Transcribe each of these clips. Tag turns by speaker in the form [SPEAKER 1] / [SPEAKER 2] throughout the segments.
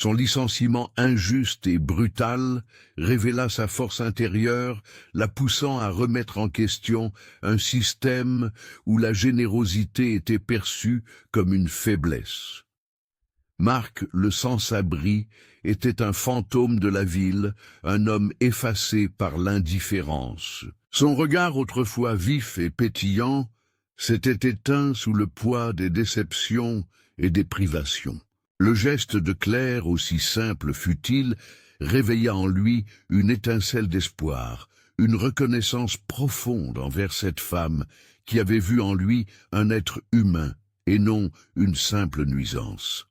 [SPEAKER 1] Son licenciement injuste et brutal révéla sa force intérieure, la poussant à remettre en question un système où la générosité était perçue comme une faiblesse. Marc, le sans-abri, était un fantôme de la ville, un homme effacé par l'indifférence. Son regard autrefois vif et pétillant s'était éteint sous le poids des déceptions et des privations. Le geste de Claire, aussi simple fut-il, réveilla en lui une étincelle d'espoir, une reconnaissance profonde envers cette femme qui avait vu en lui un être humain et non une simple nuisance.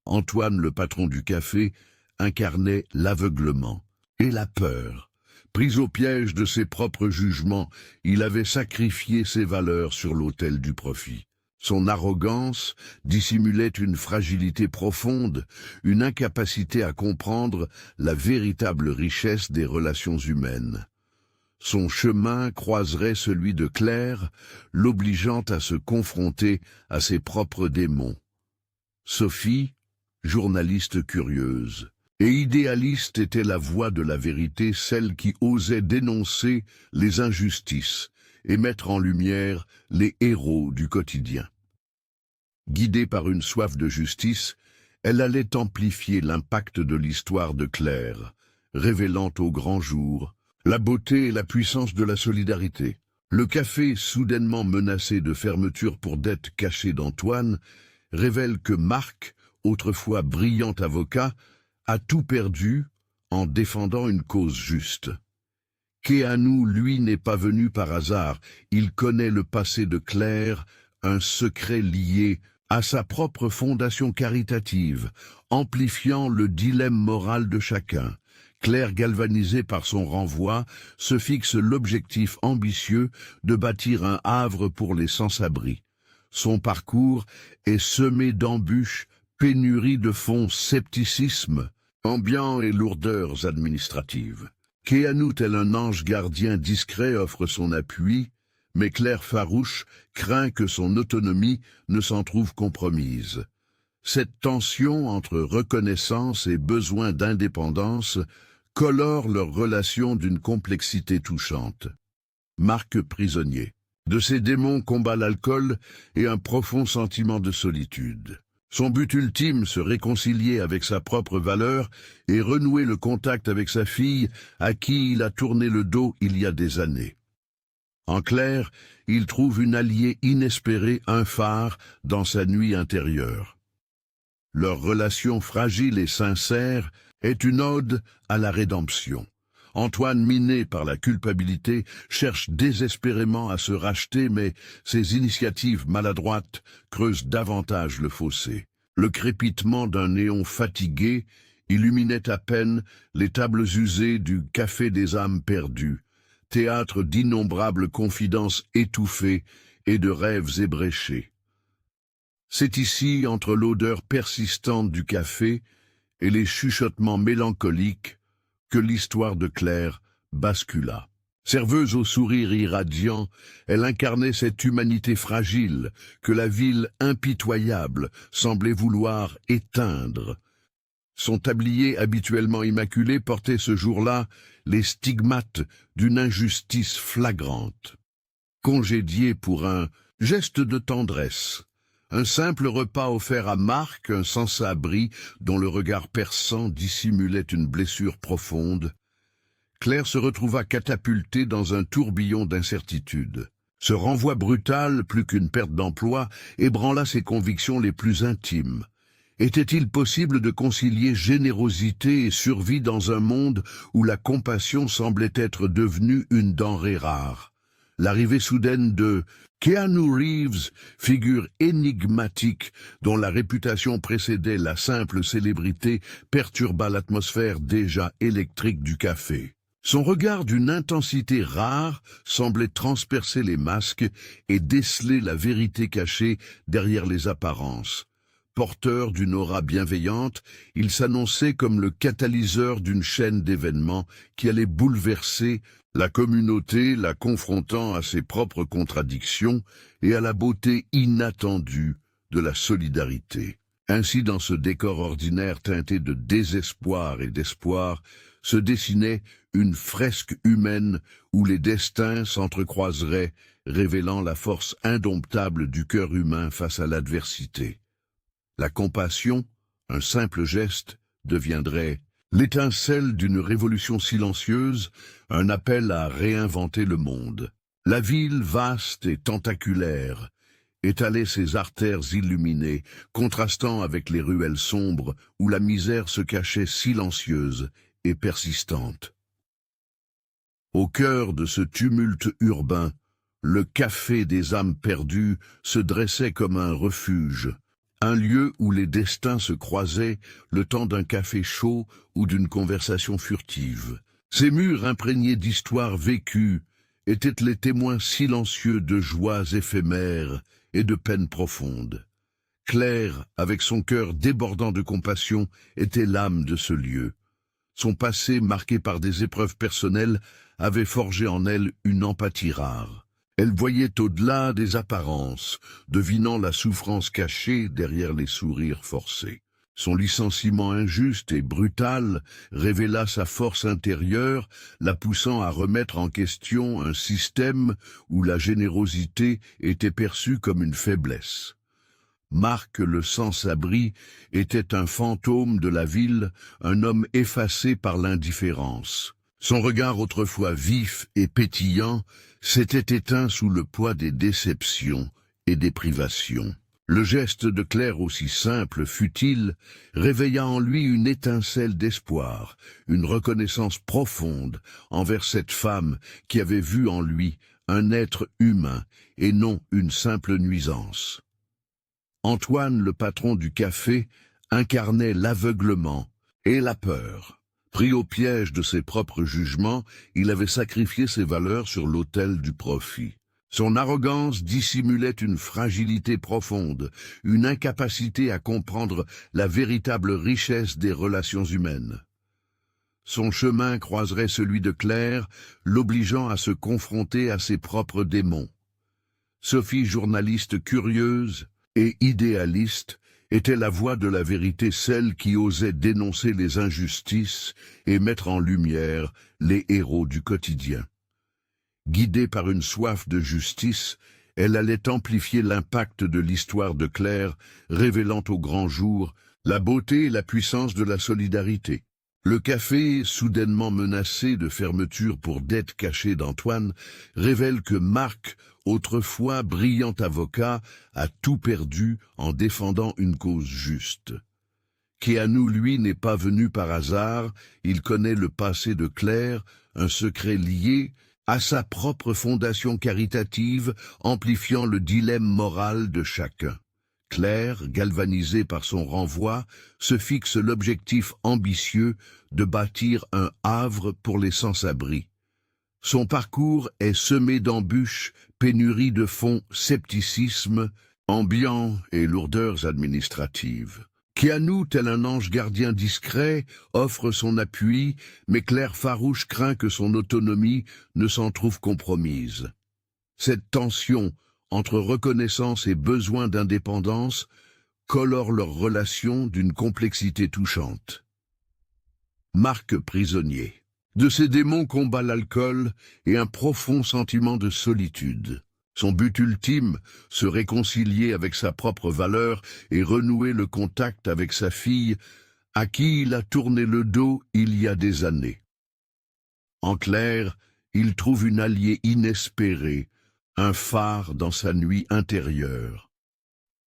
[SPEAKER 1] Antoine, le patron du café, incarnait l'aveuglement et la peur. Pris au piège de ses propres jugements, il avait sacrifié ses valeurs sur l'autel du profit. Son arrogance dissimulait une fragilité profonde, une incapacité à comprendre la véritable richesse des relations humaines. Son chemin croiserait celui de Claire, l'obligeant à se confronter à ses propres démons. Sophie, journaliste curieuse et idéaliste, était la voix de la vérité, celle qui osait dénoncer les injustices et mettre en lumière les héros du quotidien. Guidée par une soif de justice, elle allait amplifier l'impact de l'histoire de Claire, révélant au grand jour la beauté et la puissance de la solidarité. Le café, soudainement menacé de fermeture pour dettes cachées d'Antoine, révèle que Marc, autrefois brillant avocat, a tout perdu en défendant une cause juste. Keanu, lui, n'est pas venu par hasard. Il connaît le passé de Claire, un secret lié à sa propre fondation caritative, amplifiant le dilemme moral de chacun. Claire, galvanisée par son renvoi, se fixe l'objectif ambitieux de bâtir un havre pour les sans-abri. Son parcours est semé d'embûches, pénurie de fonds, scepticisme ambiant et lourdeurs administratives. Keanu, tel un ange gardien discret, offre son appui, mais Claire, farouche, craint que son autonomie ne s'en trouve compromise. Cette tension entre reconnaissance et besoin d'indépendance colore leur relation d'une complexité touchante. Marc, prisonnier de ses démons, combat l'alcool et un profond sentiment de solitude. Son but ultime, se réconcilier avec sa propre valeur et renouer le contact avec sa fille, à qui il a tourné le dos il y a des années. En clair, il trouve une alliée inespérée, un phare dans sa nuit intérieure. Leur relation fragile et sincère est une ode à la rédemption. Antoine, miné par la culpabilité, cherche désespérément à se racheter, mais ses initiatives maladroites creusent davantage le fossé. Le crépitement d'un néon fatigué illuminait à peine les tables usées du Café des âmes perdues, théâtre d'innombrables confidences étouffées et de rêves ébréchés. C'est ici, entre l'odeur persistante du café et les chuchotements mélancoliques, que l'histoire de Claire bascula. Serveuse au sourire irradiant, elle incarnait cette humanité fragile que la ville impitoyable semblait vouloir éteindre. Son tablier habituellement immaculé portait ce jour-là les stigmates d'une injustice flagrante. Congédiée pour un geste de tendresse, un simple repas offert à Marc, un sans-abri dont le regard perçant dissimulait une blessure profonde, Claire se retrouva catapultée dans un tourbillon d'incertitude. Ce renvoi brutal, plus qu'une perte d'emploi, ébranla ses convictions les plus intimes. Était-il possible de concilier générosité et survie dans un monde où la compassion semblait être devenue une denrée rare? L'arrivée soudaine de Keanu Reeves, figure énigmatique dont la réputation précédait la simple célébrité, perturba l'atmosphère déjà électrique du café. Son regard d'une intensité rare semblait transpercer les masques et déceler la vérité cachée derrière les apparences. Porteur d'une aura bienveillante, il s'annonçait comme le catalyseur d'une chaîne d'événements qui allait bouleverser la communauté, la confrontant à ses propres contradictions et à la beauté inattendue de la solidarité. Ainsi, dans ce décor ordinaire teinté de désespoir et d'espoir, se dessinait une fresque humaine où les destins s'entrecroiseraient, révélant la force indomptable du cœur humain face à l'adversité. La compassion, un simple geste, deviendrait l'étincelle d'une révolution silencieuse, un appel à réinventer le monde. La ville vaste et tentaculaire étalait ses artères illuminées, contrastant avec les ruelles sombres où la misère se cachait silencieuse et persistante. Au cœur de ce tumulte urbain, le café des âmes perdues se dressait comme un refuge, un lieu où les destins se croisaient le temps d'un café chaud ou d'une conversation furtive. Ces murs imprégnés d'histoires vécues étaient les témoins silencieux de joies éphémères et de peines profondes. Claire, avec son cœur débordant de compassion, était l'âme de ce lieu. Son passé, marqué par des épreuves personnelles, avait forgé en elle une empathie rare. Elle voyait au-delà des apparences, devinant la souffrance cachée derrière les sourires forcés. Son licenciement injuste et brutal révéla sa force intérieure, la poussant à remettre en question un système où la générosité était perçue comme une faiblesse. Marc le sans-abri était un fantôme de la ville, un homme effacé par l'indifférence. Son regard autrefois vif et pétillant s'était éteint sous le poids des déceptions et des privations. Le geste de Claire, aussi simple fut-il, réveilla en lui une étincelle d'espoir, une reconnaissance profonde envers cette femme qui avait vu en lui un être humain et non une simple nuisance. Antoine, le patron du café, incarnait l'aveuglement et la peur. Pris au piège de ses propres jugements, il avait sacrifié ses valeurs sur l'autel du profit. Son arrogance dissimulait une fragilité profonde, une incapacité à comprendre la véritable richesse des relations humaines. Son chemin croiserait celui de Claire, l'obligeant à se confronter à ses propres démons. Sophie, journaliste curieuse et idéaliste, était la voix de la vérité, celle qui osait dénoncer les injustices et mettre en lumière les héros du quotidien. Guidée par une soif de justice, elle allait amplifier l'impact de l'histoire de Claire, révélant au grand jour la beauté et la puissance de la solidarité. Le café, soudainement menacé de fermeture pour dette cachée d'Antoine, révèle que Marc, autrefois brillant avocat, a tout perdu en défendant une cause juste. Keanu, lui, n'est pas venu par hasard, il connaît le passé de Claire, un secret lié à sa propre fondation caritative, amplifiant le dilemme moral de chacun. Claire, galvanisée par son renvoi, se fixe l'objectif ambitieux de bâtir un havre pour les sans-abri. Son parcours est semé d'embûches, pénurie de fonds, scepticisme ambiant et lourdeurs administratives. Keanu, tel un ange gardien discret, offre son appui, mais Claire farouche craint que son autonomie ne s'en trouve compromise. Cette tension entre reconnaissance et besoin d'indépendance colore leur relation d'une complexité touchante. Marc prisonnier. De ses démons combat l'alcool et un profond sentiment de solitude. Son but ultime, se réconcilier avec sa propre valeur et renouer le contact avec sa fille, à qui il a tourné le dos il y a des années. En clair, il trouve une alliée inespérée, un phare dans sa nuit intérieure.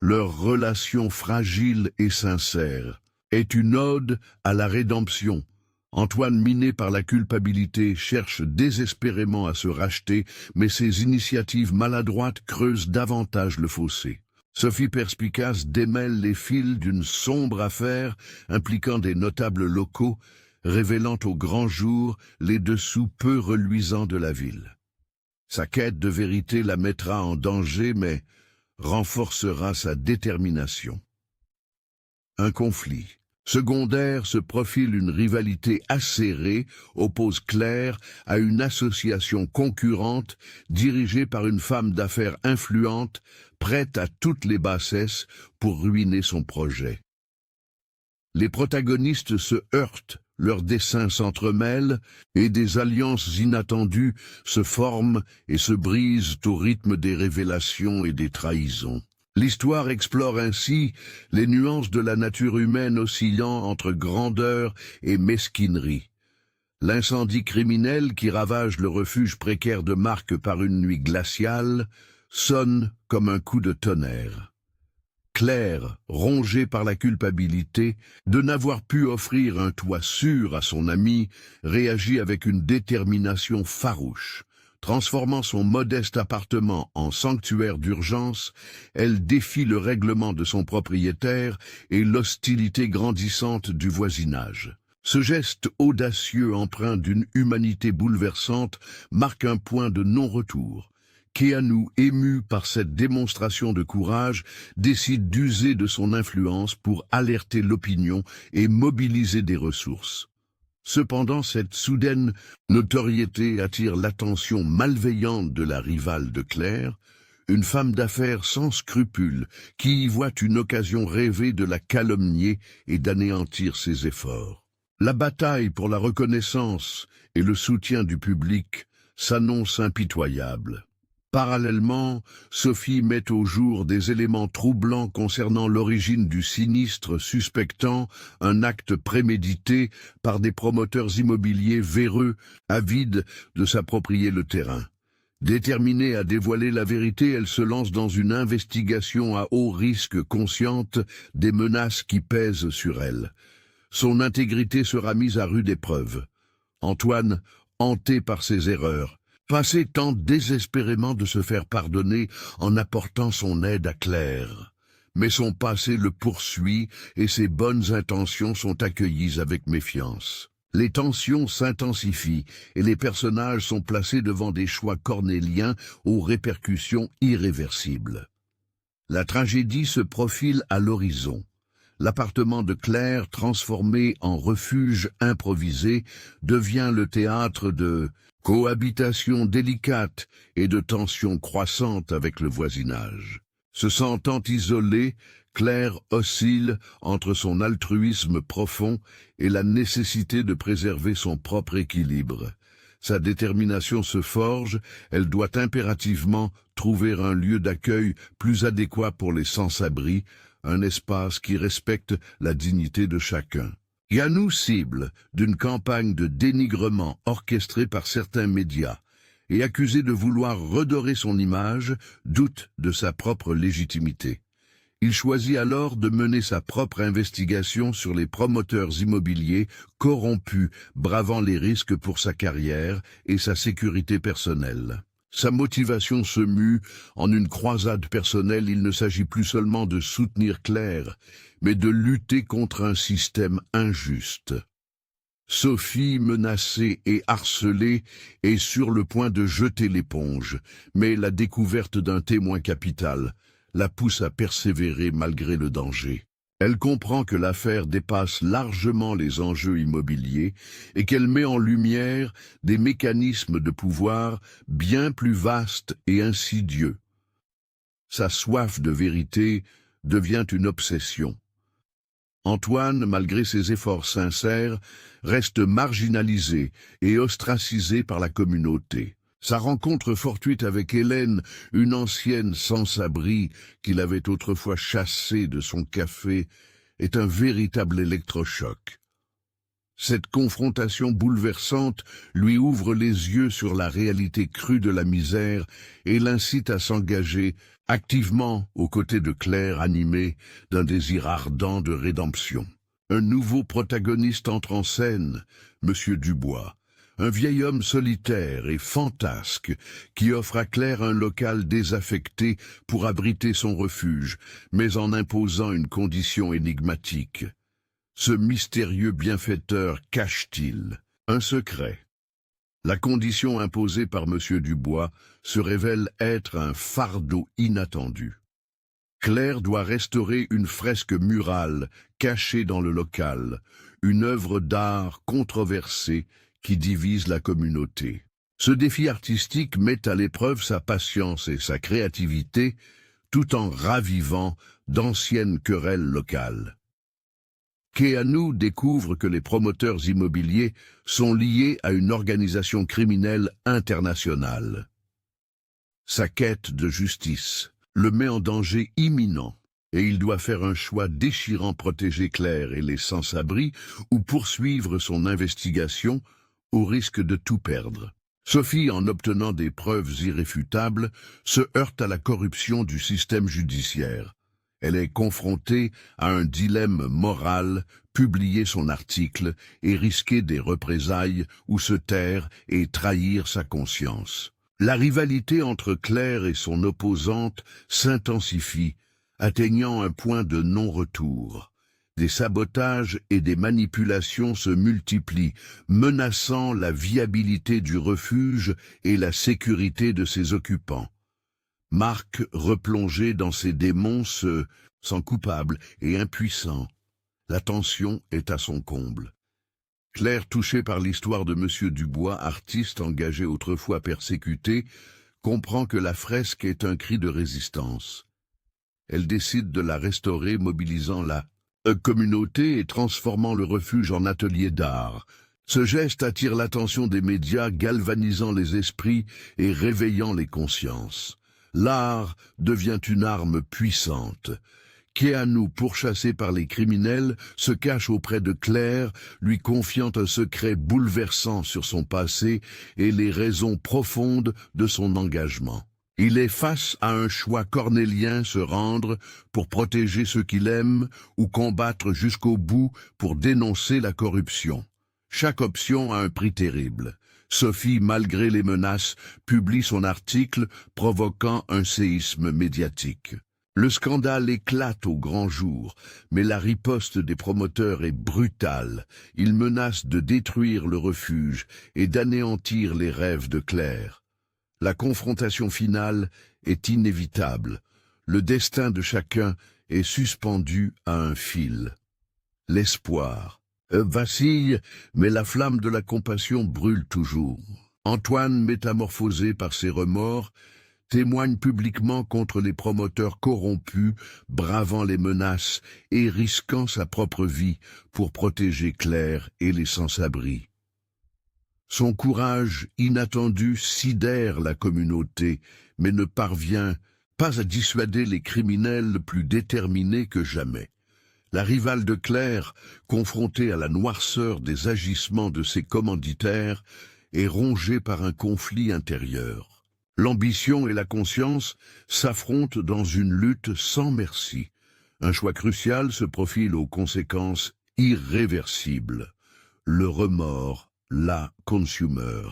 [SPEAKER 1] Leur relation fragile et sincère est une ode à la rédemption. Antoine, miné par la culpabilité, cherche désespérément à se racheter, mais ses initiatives maladroites creusent davantage le fossé. Sophie, perspicace, démêle les fils d'une sombre affaire impliquant des notables locaux, révélant au grand jour les dessous peu reluisants de la ville. Sa quête de vérité la mettra en danger, mais renforcera sa détermination. Un conflit secondaire se profile, une rivalité acérée oppose Claire à une association concurrente dirigée par une femme d'affaires influente, prête à toutes les bassesses pour ruiner son projet. Les protagonistes se heurtent, leurs dessins s'entremêlent, et des alliances inattendues se forment et se brisent au rythme des révélations et des trahisons. L'histoire explore ainsi les nuances de la nature humaine oscillant entre grandeur et mesquinerie. L'incendie criminel qui ravage le refuge précaire de Marc par une nuit glaciale sonne comme un coup de tonnerre. Claire, rongée par la culpabilité de n'avoir pu offrir un toit sûr à son ami, réagit avec une détermination farouche. Transformant son modeste appartement en sanctuaire d'urgence, elle défie le règlement de son propriétaire et l'hostilité grandissante du voisinage. Ce geste audacieux empreint d'une humanité bouleversante marque un point de non-retour. Keanu, ému par cette démonstration de courage, décide d'user de son influence pour alerter l'opinion et mobiliser des ressources. Cependant, cette soudaine notoriété attire l'attention malveillante de la rivale de Claire, une femme d'affaires sans scrupules qui y voit une occasion rêvée de la calomnier et d'anéantir ses efforts. La bataille pour la reconnaissance et le soutien du public s'annonce impitoyable. Parallèlement, Sophie met au jour des éléments troublants concernant l'origine du sinistre, suspectant un acte prémédité par des promoteurs immobiliers véreux, avides de s'approprier le terrain. Déterminée à dévoiler la vérité, elle se lance dans une investigation à haut risque, consciente des menaces qui pèsent sur elle. Son intégrité sera mise à rude épreuve. Antoine, hanté par ses erreurs, Passé tente désespérément de se faire pardonner en apportant son aide à Claire. Mais son passé le poursuit et ses bonnes intentions sont accueillies avec méfiance. Les tensions s'intensifient et les personnages sont placés devant des choix cornéliens aux répercussions irréversibles. La tragédie se profile à l'horizon. L'appartement de Claire, transformé en refuge improvisé, devient le théâtre de cohabitation délicate et de tensions croissantes avec le voisinage. Se sentant isolée, Claire oscille entre son altruisme profond et la nécessité de préserver son propre équilibre. Sa détermination se forge, elle doit impérativement trouver un lieu d'accueil plus adéquat pour les sans-abri, un espace qui respecte la dignité de chacun. Keanu, cible d'une campagne de dénigrement orchestrée par certains médias et accusé de vouloir redorer son image, doute de sa propre légitimité. Il choisit alors de mener sa propre investigation sur les promoteurs immobiliers corrompus, bravant les risques pour sa carrière et sa sécurité personnelle. Sa motivation se mue en une croisade personnelle. Il ne s'agit plus seulement de soutenir Claire, mais de lutter contre un système injuste. Sophie, menacée et harcelée, est sur le point de jeter l'éponge, mais la découverte d'un témoin capital la pousse à persévérer malgré le danger. Elle comprend que l'affaire dépasse largement les enjeux immobiliers et qu'elle met en lumière des mécanismes de pouvoir bien plus vastes et insidieux. Sa soif de vérité devient une obsession. Antoine, malgré ses efforts sincères, reste marginalisé et ostracisé par la communauté. Sa rencontre fortuite avec Hélène, une ancienne sans-abri qu'il avait autrefois chassée de son café, est un véritable électrochoc. Cette confrontation bouleversante lui ouvre les yeux sur la réalité crue de la misère et l'incite à s'engager activement aux côtés de Claire, animée d'un désir ardent de rédemption. Un nouveau protagoniste entre en scène, Monsieur Dubois, un vieil homme solitaire et fantasque qui offre à Claire un local désaffecté pour abriter son refuge, mais en imposant une condition énigmatique. Ce mystérieux bienfaiteur cache-t-il un secret? La condition imposée par Monsieur Dubois se révèle être un fardeau inattendu. Claire doit restaurer une fresque murale cachée dans le local, une œuvre d'art controversée qui divise la communauté. Ce défi artistique met à l'épreuve sa patience et sa créativité, tout en ravivant d'anciennes querelles locales. Keanu découvre que les promoteurs immobiliers sont liés à une organisation criminelle internationale. Sa quête de justice le met en danger imminent et il doit faire un choix déchirant: protéger Claire et les sans-abri ou poursuivre son investigation au risque de tout perdre. Sophie, en obtenant des preuves irréfutables, se heurte à la corruption du système judiciaire. Elle est confrontée à un dilemme moral: publier son article et risquer des représailles, ou se taire et trahir sa conscience. La rivalité entre Claire et son opposante s'intensifie, atteignant un point de non-retour. Des sabotages et des manipulations se multiplient, menaçant la viabilité du refuge et la sécurité de ses occupants. Marc, replongé dans ses démons, se sent coupable et impuissant. La tension est à son comble. Claire, touchée par l'histoire de Monsieur Dubois, artiste engagé autrefois persécuté, comprend que la fresque est un cri de résistance. Elle décide de la restaurer, mobilisant la communauté et transformant le refuge en atelier d'art. Ce geste attire l'attention des médias, galvanisant les esprits et réveillant les consciences. L'art devient une arme puissante. Keanu, pourchassé par les criminels, se cache auprès de Claire, lui confiant un secret bouleversant sur son passé et les raisons profondes de son engagement. Il est face à un choix cornélien: se rendre pour protéger ceux qu'il aime ou combattre jusqu'au bout pour dénoncer la corruption. Chaque option a un prix terrible. Sophie, malgré les menaces, publie son article, provoquant un séisme médiatique. Le scandale éclate au grand jour, mais la riposte des promoteurs est brutale. Ils menacent de détruire le refuge et d'anéantir les rêves de Claire. La confrontation finale est inévitable. Le destin de chacun est suspendu à un fil. L'espoir vacille, mais la flamme de la compassion brûle toujours. Antoine, métamorphosé par ses remords, témoigne publiquement contre les promoteurs corrompus, bravant les menaces et risquant sa propre vie pour protéger Claire et les sans-abri. Son courage inattendu sidère la communauté, mais ne parvient pas à dissuader les criminels plus déterminés que jamais. La rivale de Claire, confrontée à la noirceur des agissements de ses commanditaires, est rongée par un conflit intérieur. L'ambition et la conscience s'affrontent dans une lutte sans merci. Un choix crucial se profile aux conséquences irréversibles. Le remords, la consumer.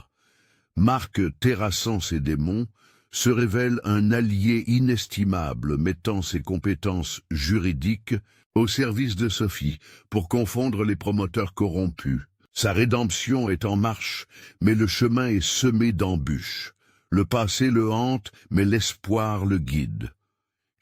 [SPEAKER 1] Marc, terrassant ses démons, se révèle un allié inestimable, mettant ses compétences juridiques au service de Sophie pour confondre les promoteurs corrompus. Sa rédemption est en marche, mais le chemin est semé d'embûches. Le passé le hante, mais l'espoir le guide.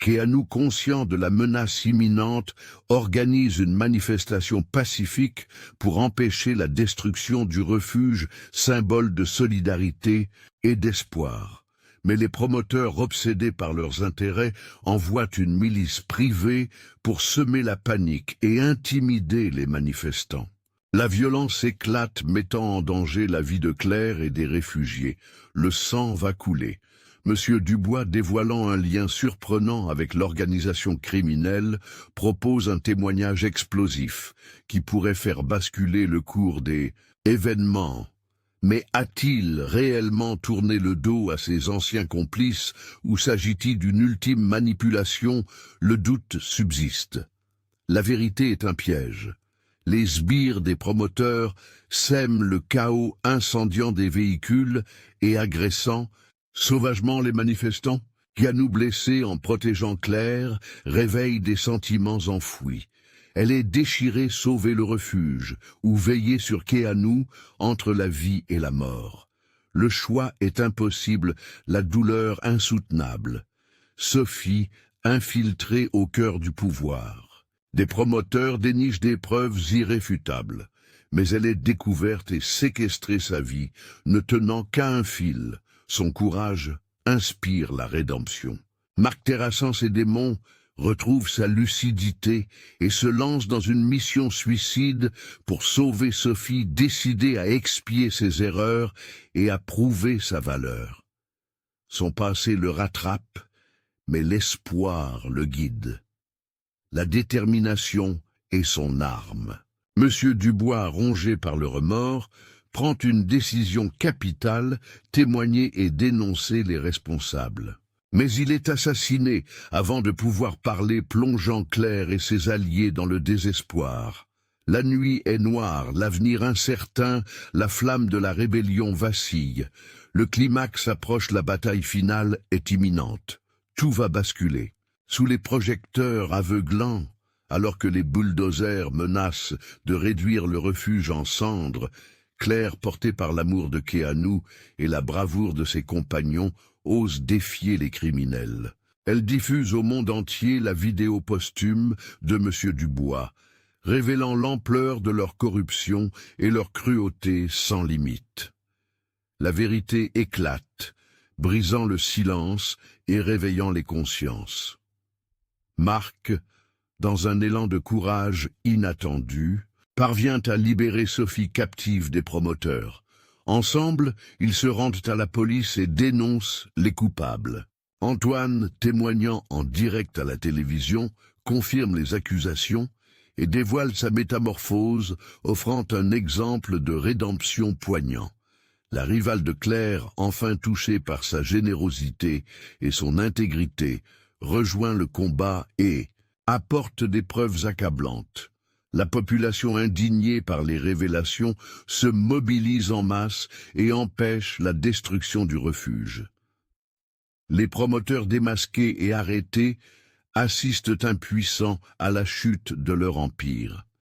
[SPEAKER 1] Keanu, conscient de la menace imminente, organise une manifestation pacifique pour empêcher la destruction du refuge, symbole de solidarité et d'espoir. Mais les promoteurs, obsédés par leurs intérêts, envoient une milice privée pour semer la panique et intimider les manifestants. La violence éclate, mettant en danger la vie de Claire et des réfugiés. Le sang va couler. Monsieur Dubois, dévoilant un lien surprenant avec l'organisation criminelle, propose un témoignage explosif qui pourrait faire basculer le cours des événements. Mais a-t-il réellement tourné le dos à ses anciens complices ou s'agit-il d'une ultime manipulation? Le doute subsiste. La vérité est un piège. Les sbires des promoteurs sèment le chaos, incendiant des véhicules et agressant sauvagement les manifestants. Keanu, blessé en protégeant Claire, réveille des sentiments enfouis. Elle est déchirée: sauver le refuge ou veiller sur Keanu entre la vie et la mort. Le choix est impossible, la douleur insoutenable. Sophie, infiltrée au cœur du pouvoir. Des promoteurs dénichent des preuves irréfutables, mais elle est découverte et séquestrée, sa vie, ne tenant qu'à un fil. Son courage inspire la rédemption. Marc, terrassant ses démons, retrouve sa lucidité et se lance dans une mission suicide pour sauver Sophie, décidée à expier ses erreurs et à prouver sa valeur. Son passé le rattrape, mais l'espoir le guide. La détermination est son arme. Monsieur Dubois, rongé par le remords, prend une décision capitale, témoigner et dénoncer les responsables. Mais il est assassiné avant de pouvoir parler, plongeant Claire et ses alliés dans le désespoir. La nuit est noire, l'avenir incertain, la flamme de la rébellion vacille. Le climax approche, la bataille finale est imminente. Tout va basculer. Sous les projecteurs aveuglants, alors que les bulldozers menacent de réduire le refuge en cendres, Claire, portée par l'amour de Keanu et la bravoure de ses compagnons, ose défier les criminels. Elle diffuse au monde entier la vidéo posthume de Monsieur Dubois, révélant l'ampleur de leur corruption et leur cruauté sans limite. La vérité éclate, brisant le silence et réveillant les consciences. Marc, dans un élan de courage inattendu, parvient à libérer Sophie, captive des promoteurs. Ensemble, ils se rendent à la police et dénoncent les coupables. Antoine, témoignant en direct à la télévision, confirme les accusations et dévoile sa métamorphose, offrant un exemple de rédemption poignant. La rivale de Claire, enfin touchée par sa générosité et son intégrité, rejoint le combat et apporte des preuves accablantes. La population, indignée par les révélations, se mobilise en masse et empêche la destruction du refuge. Les promoteurs démasqués et arrêtés assistent impuissants à la chute de leur empire.